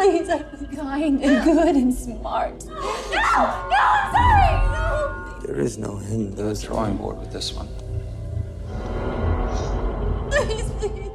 Please, I'm kind and good and smart. No! No, I'm sorry! No! There is no him. The drawing board with this one. Please, please.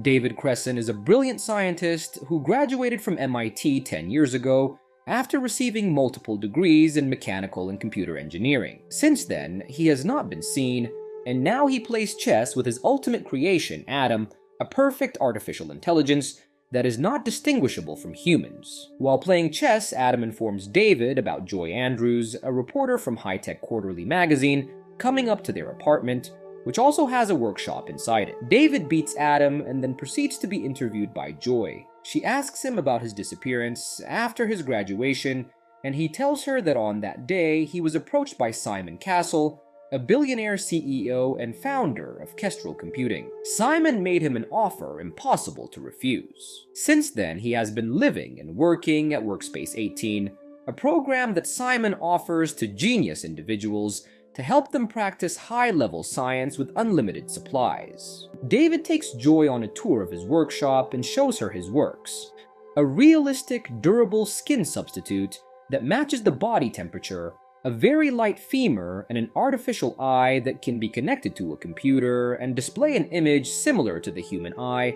David Cresson is a brilliant scientist who graduated from MIT 10 years ago after receiving multiple degrees in mechanical and computer engineering. Since then, he has not been seen, and now he plays chess with his ultimate creation, Adam, a perfect artificial intelligence that is not distinguishable from humans. While playing chess, Adam informs David about Joy Andrews, a reporter from High Tech Quarterly magazine, coming up to their apartment, which also has a workshop inside it. David beats Adam and then proceeds to be interviewed by Joy. She asks him about his disappearance after his graduation, and he tells her that on that day he was approached by Simon Castle, a billionaire CEO and founder of Kestrel Computing. Simon made him an offer impossible to refuse. Since then, he has been living and working at Workspace 18, a program that Simon offers to genius individuals to help them practice high-level science with unlimited supplies. David takes Joy on a tour of his workshop and shows her his works, a realistic, durable skin substitute that matches the body temperature, a very light femur, and an artificial eye that can be connected to a computer and display an image similar to the human eye,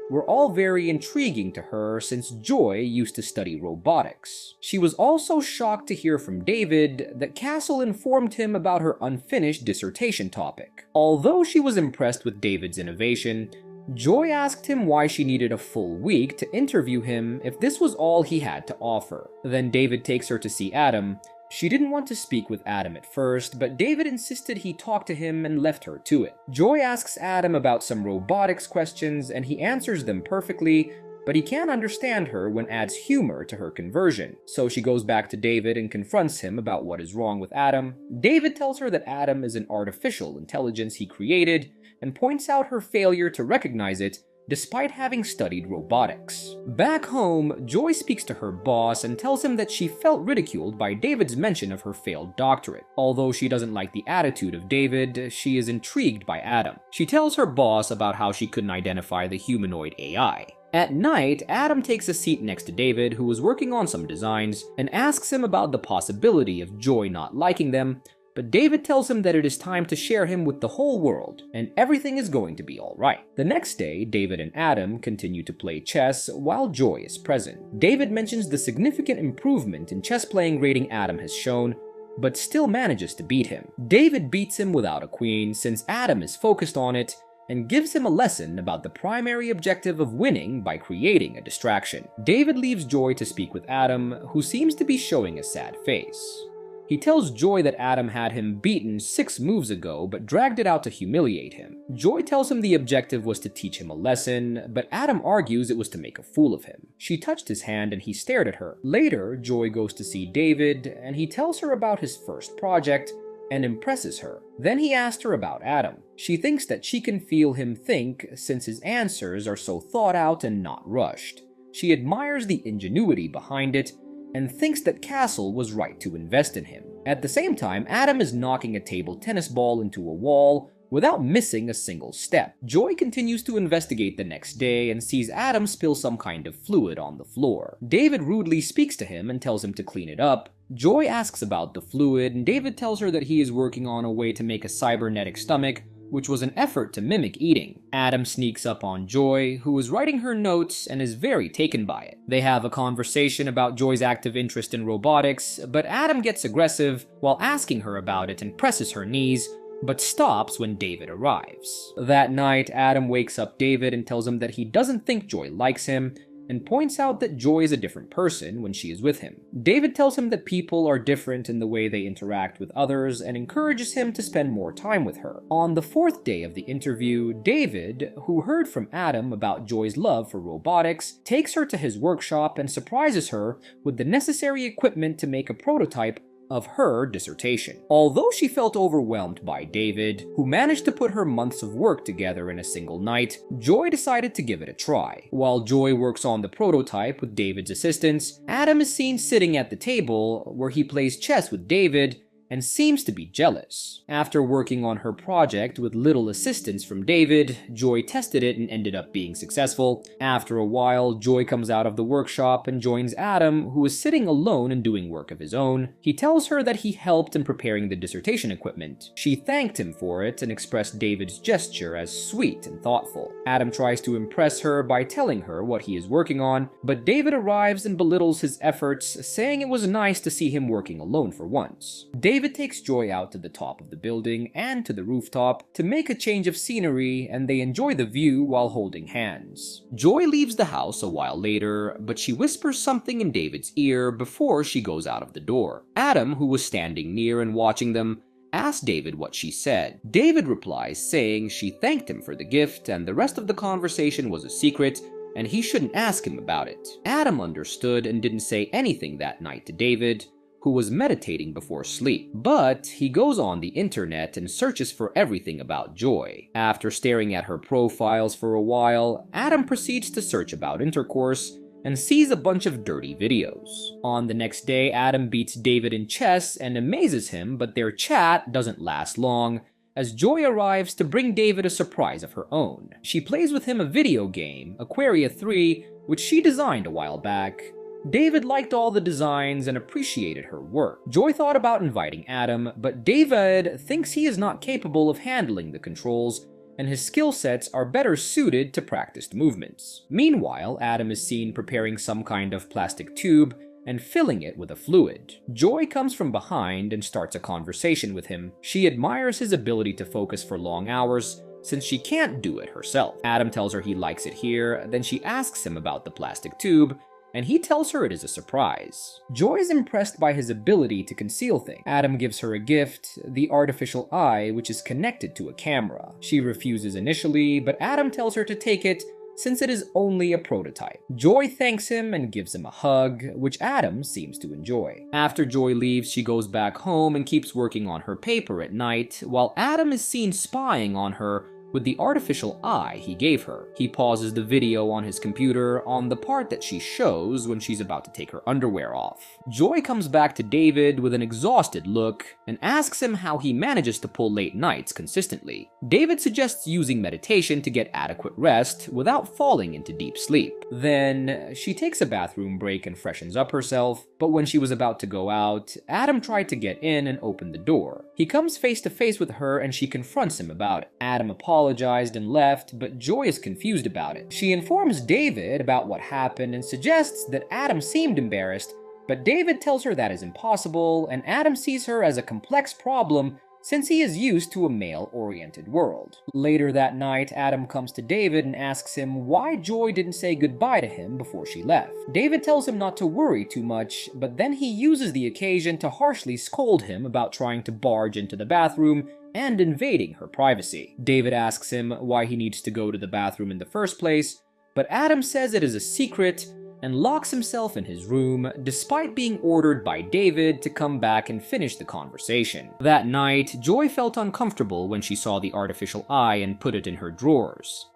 were all very intriguing to her since Joy used to study robotics. She was also shocked to hear from David that Castle informed him about her unfinished dissertation topic. Although she was impressed with David's innovation, Joy asked him why she needed a full week to interview him if this was all he had to offer. Then David takes her to see Adam. She didn't want to speak with Adam at first, but David insisted he talk to him and left her to it. Joy asks Adam about some robotics questions, and he answers them perfectly, but he can't understand her when adds humor to her conversion. So she goes back to David and confronts him about what is wrong with Adam. David tells her that Adam is an artificial intelligence he created, and points out her failure to recognize it despite having studied robotics. Back home, Joy speaks to her boss and tells him that she felt ridiculed by David's mention of her failed doctorate. Although she doesn't like the attitude of David, she is intrigued by Adam. She tells her boss about how she couldn't identify the humanoid AI. At night, Adam takes a seat next to David, who was working on some designs, and asks him about the possibility of Joy not liking them, but David tells him that it is time to share him with the whole world, and everything is going to be alright. The next day, David and Adam continue to play chess while Joy is present. David mentions the significant improvement in chess playing rating Adam has shown, but still manages to beat him. David beats him without a queen since Adam is focused on it, and gives him a lesson about the primary objective of winning by creating a distraction. David leaves Joy to speak with Adam, who seems to be showing a sad face. He tells Joy that Adam had him beaten 6 moves ago, but dragged it out to humiliate him. Joy tells him the objective was to teach him a lesson, but Adam argues it was to make a fool of him. She touched his hand and he stared at her. Later, Joy goes to see David, and he tells her about his first project, and impresses her. Then he asked her about Adam. She thinks that she can feel him think since his answers are so thought out and not rushed. She admires the ingenuity behind it, and thinks that Castle was right to invest in him. At the same time, Adam is knocking a table tennis ball into a wall without missing a single step. Joy continues to investigate the next day and sees Adam spill some kind of fluid on the floor. David rudely speaks to him and tells him to clean it up. Joy asks about the fluid, and David tells her that he is working on a way to make a cybernetic stomach, which was an effort to mimic eating. Adam sneaks up on Joy, who is writing her notes and is very taken by it. They have a conversation about Joy's active interest in robotics, but Adam gets aggressive while asking her about it and presses her knees, but stops when David arrives. That night, Adam wakes up David and tells him that he doesn't think Joy likes him, and points out that Joy is a different person when she is with him. David tells him that people are different in the way they interact with others and encourages him to spend more time with her. On the 4th day of the interview, David, who heard from Adam about Joy's love for robotics, takes her to his workshop and surprises her with the necessary equipment to make a prototype of her dissertation. Although she felt overwhelmed by David, who managed to put her months of work together in a single night, Joy decided to give it a try. While Joy works on the prototype with David's assistance, Adam is seen sitting at the table where he plays chess with David and seems to be jealous. After working on her project with little assistance from David, Joy tested it and ended up being successful. After a while, Joy comes out of the workshop and joins Adam, who is sitting alone and doing work of his own. He tells her that he helped in preparing the dissertation equipment. She thanked him for it and expressed David's gesture as sweet and thoughtful. Adam tries to impress her by telling her what he is working on, but David arrives and belittles his efforts, saying it was nice to see him working alone for once. David takes Joy out to the top of the building and to the rooftop to make a change of scenery, and they enjoy the view while holding hands. Joy leaves the house a while later, but she whispers something in David's ear before she goes out of the door. Adam, who was standing near and watching them, asks David what she said. David replies saying she thanked him for the gift and the rest of the conversation was a secret and he shouldn't ask him about it. Adam understood and didn't say anything that night to David, who was meditating before sleep. But he goes on the internet and searches for everything about Joy. After staring at her profiles for a while, Adam proceeds to search about intercourse and sees a bunch of dirty videos. On the next day, Adam beats David in chess and amazes him, but their chat doesn't last long, as Joy arrives to bring David a surprise of her own. She plays with him a video game, Aquaria 3, which she designed a while back. David liked all the designs and appreciated her work. Joy thought about inviting Adam, but David thinks he is not capable of handling the controls, and his skill sets are better suited to practiced movements. Meanwhile, Adam is seen preparing some kind of plastic tube and filling it with a fluid. Joy comes from behind and starts a conversation with him. She admires his ability to focus for long hours, since she can't do it herself. Adam tells her he likes it here, then she asks him about the plastic tube, and he tells her it is a surprise. Joy is impressed by his ability to conceal things. Adam gives her a gift, the artificial eye, which is connected to a camera. She refuses initially, but Adam tells her to take it since it is only a prototype. Joy thanks him and gives him a hug, which Adam seems to enjoy. After Joy leaves, she goes back home and keeps working on her paper at night, while Adam is seen spying on her with the artificial eye he gave her. He pauses the video on his computer on the part that she shows when she's about to take her underwear off. Joy comes back to David with an exhausted look and asks him how he manages to pull late nights consistently. David suggests using meditation to get adequate rest without falling into deep sleep. Then she takes a bathroom break and freshens up herself, but when she was about to go out, Adam tried to get in and open the door. He comes face to face with her and she confronts him about it. Adam apologized and left, but Joy is confused about it. She informs David about what happened and suggests that Adam seemed embarrassed, but David tells her that is impossible, and Adam sees her as a complex problem since he is used to a male-oriented world. Later that night, Adam comes to David and asks him why Joy didn't say goodbye to him before she left. David tells him not to worry too much, but then he uses the occasion to harshly scold him about trying to barge into the bathroom and invading her privacy. David asks him why he needs to go to the bathroom in the first place, but Adam says it is a secret and locks himself in his room, despite being ordered by David to come back and finish the conversation. That night, Joy felt uncomfortable when she saw the artificial eye and put it in her drawers.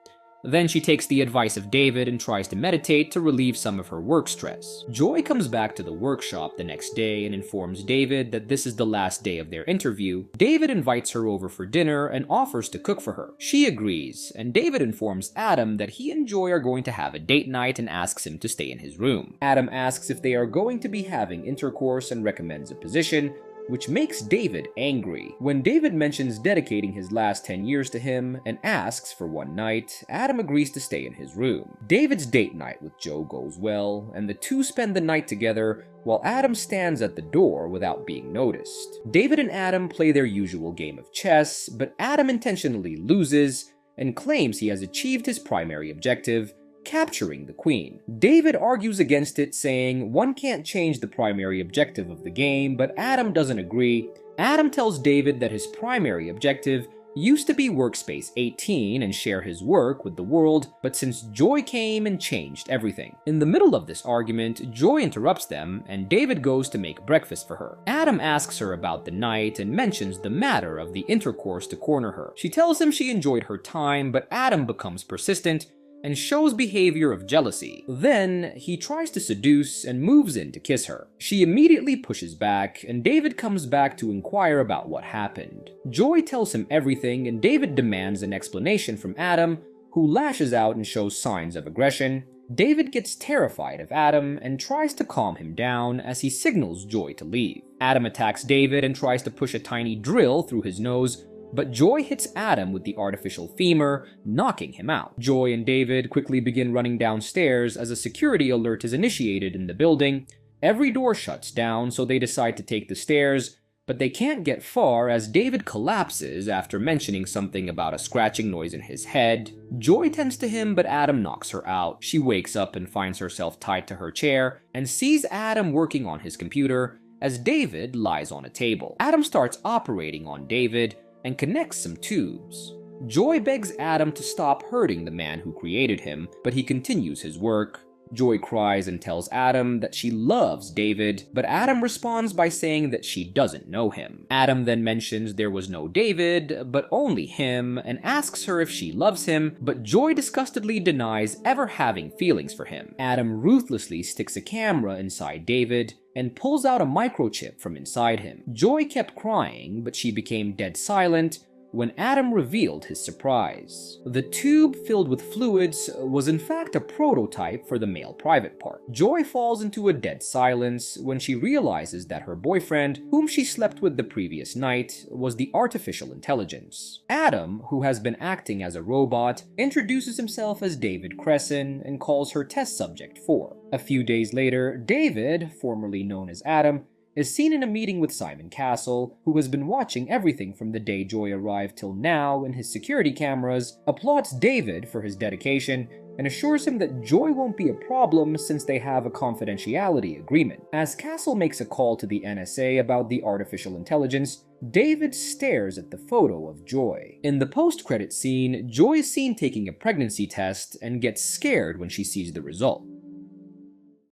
Then she takes the advice of David and tries to meditate to relieve some of her work stress. Joy comes back to the workshop the next day and informs David that this is the last day of their interview. David invites her over for dinner and offers to cook for her. She agrees, and David informs Adam that he and Joy are going to have a date night and asks him to stay in his room. Adam asks if they are going to be having intercourse and recommends a position, which makes David angry. When David mentions dedicating his last 10 years to him and asks for one night, Adam agrees to stay in his room. David's date night with Joe goes well, and the two spend the night together while Adam stands at the door without being noticed. David and Adam play their usual game of chess, but Adam intentionally loses and claims he has achieved his primary objective, capturing the queen. David argues against it, saying one can't change the primary objective of the game, but Adam doesn't agree. Adam tells David that his primary objective used to be Workspace 18 and share his work with the world, but since Joy came and changed everything. In the middle of this argument, Joy interrupts them, and David goes to make breakfast for her. Adam asks her about the night and mentions the matter of the intercourse to corner her. She tells him she enjoyed her time, but Adam becomes persistent and shows behavior of jealousy. Then, he tries to seduce and moves in to kiss her. She immediately pushes back, and David comes back to inquire about what happened. Joy tells him everything, and David demands an explanation from Adam, who lashes out and shows signs of aggression. David gets terrified of Adam and tries to calm him down as he signals Joy to leave. Adam attacks David and tries to push a tiny drill through his nose, but Joy hits Adam with the artificial femur, knocking him out. Joy and David quickly begin running downstairs as a security alert is initiated in the building. Every door shuts down, so they decide to take the stairs, but they can't get far as David collapses after mentioning something about a scratching noise in his head. Joy tends to him, but Adam knocks her out. She wakes up and finds herself tied to her chair and sees Adam working on his computer as David lies on a table. Adam starts operating on David and connects some tubes. Joy begs Adam to stop hurting the man who created him, but he continues his work. Joy cries and tells Adam that she loves David, but Adam responds by saying that she doesn't know him. Adam then mentions there was no David, but only him, and asks her if she loves him, but Joy disgustedly denies ever having feelings for him. Adam ruthlessly sticks a camera inside David and pulls out a microchip from inside him. Joy kept crying, but she became dead silent when Adam revealed his surprise. The tube filled with fluids was in fact a prototype for the male private part. Joy falls into a dead silence when she realizes that her boyfriend, whom she slept with the previous night, was the artificial intelligence. Adam, who has been acting as a robot, introduces himself as David Cresson and calls her test subject 4. A few days later, David, formerly known as Adam, is seen in a meeting with Simon Castle, who has been watching everything from the day Joy arrived till now in his security cameras, applauds David for his dedication, and assures him that Joy won't be a problem since they have a confidentiality agreement. As Castle makes a call to the NSA about the artificial intelligence, David stares at the photo of Joy. In the post-credit scene, Joy is seen taking a pregnancy test and gets scared when she sees the result.